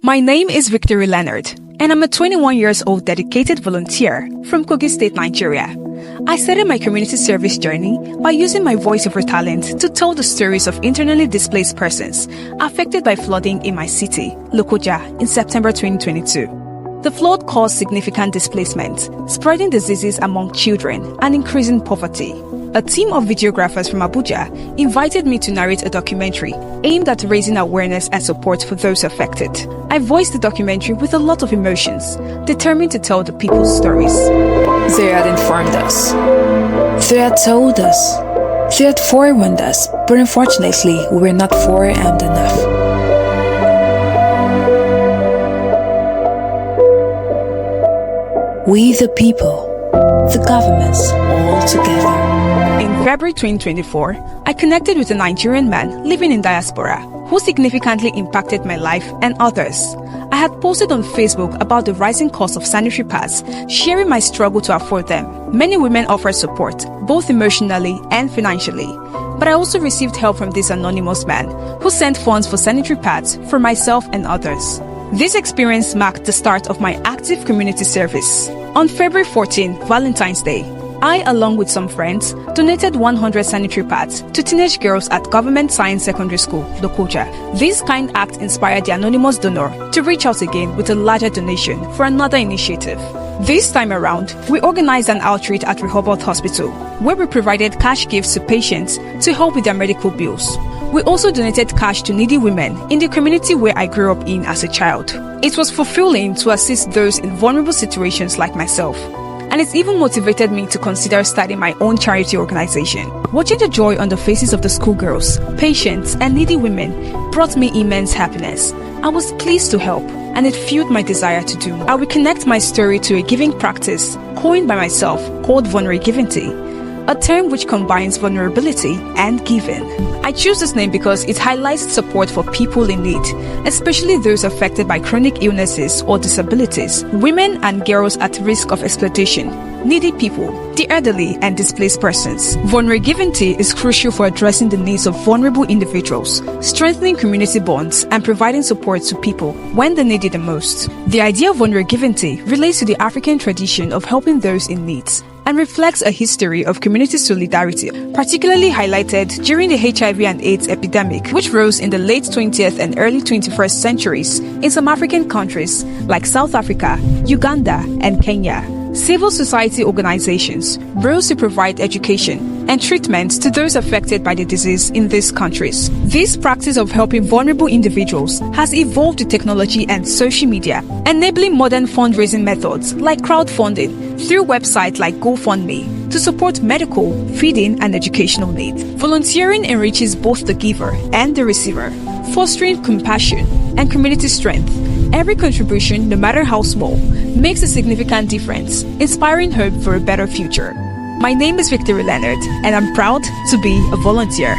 My name is Victory Leonard, and I'm a 21 years old dedicated volunteer from Kogi State, Nigeria. I started my community service journey by using my voiceover talent to tell the stories of internally displaced persons affected by flooding in my city, Lokoja, in September 2022. The flood caused significant displacement, spreading diseases among children and increasing poverty. A team of videographers from Abuja invited me to narrate a documentary aimed at raising awareness and support for those affected. I voiced the documentary with a lot of emotions, determined to tell the people's stories. They had informed us. They had told us. They had forewarned us, but unfortunately, we were not forearmed enough. We the people, the governments, all together. In February 2024, I connected with a Nigerian man living in diaspora who significantly impacted my life and others. I had posted on Facebook about the rising cost of sanitary pads, sharing my struggle to afford them. Many women offered support, both emotionally and financially. But I also received help from this anonymous man who sent funds for sanitary pads for myself and others. This experience marked the start of my active community service. On February 14, Valentine's Day, I, along with some friends, donated 100 sanitary pads to teenage girls at Government Science Secondary School, Lokoja. This kind act inspired the anonymous donor to reach out again with a larger donation for another initiative. This time around, we organized an outreach at Rehoboth Hospital, where we provided cash gifts to patients to help with their medical bills. We also donated cash to needy women in the community where I grew up in as a child. It was fulfilling to assist those in vulnerable situations like myself. And it's even motivated me to consider starting my own charity organization. Watching the joy on the faces of the schoolgirls, patients, and needy women brought me immense happiness. I was pleased to help, and it fueled my desire to do more. I will connect my story to a giving practice coined by myself called Vulneragivingty, a term which combines vulnerability and giving. I choose this name because it highlights support for people in need, especially those affected by chronic illnesses or disabilities, women and girls at risk of exploitation, needy people, the elderly, and displaced persons. Vulneragivingty is crucial for addressing the needs of vulnerable individuals, strengthening community bonds, and providing support to people when they need it the most. The idea of vulneragivingty relates to the African tradition of helping those in need, and reflects a history of community solidarity, particularly highlighted during the HIV and AIDS epidemic, which rose in the late 20th and early 21st centuries in some African countries like South Africa, Uganda, and Kenya. Civil society organizations rose to provide education and treatment to those affected by the disease in these countries. This practice of helping vulnerable individuals has evolved with technology and social media, enabling modern fundraising methods like crowdfunding through websites like GoFundMe to support medical, feeding, and educational needs. Volunteering enriches both the giver and the receiver, fostering compassion and community strength. Every contribution, no matter how small, makes a significant difference, inspiring hope for a better future. My name is Victory Leonard, and I'm proud to be a volunteer.